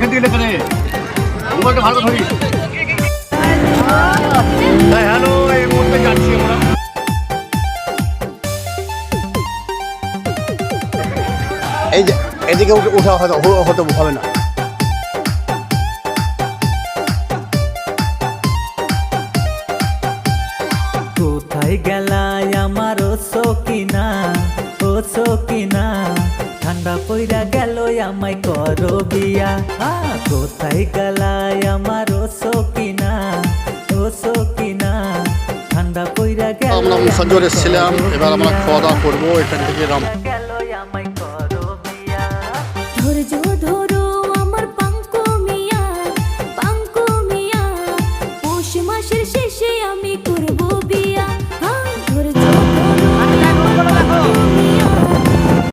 এখান থেকে লেখা নেই মোবাইলটা ভালো ধরি হ্যালো এই মুহূর্তে যাচ্ছি আমরা এই যে এদিকে উঠা হয়তো হবে না কোথায় গেলাই আমার ও সকিনা ঠান্ডা পইরা গেল আমায় করো বিয়া কোথায় গেলাই আমার ও সকিনা ঠান্ডা পইরা গেল আমরা সঞ্জয় এসেছিলাম এবার আমরা খাওয়া দাওয়া করবো এখান থেকে গেল আমায়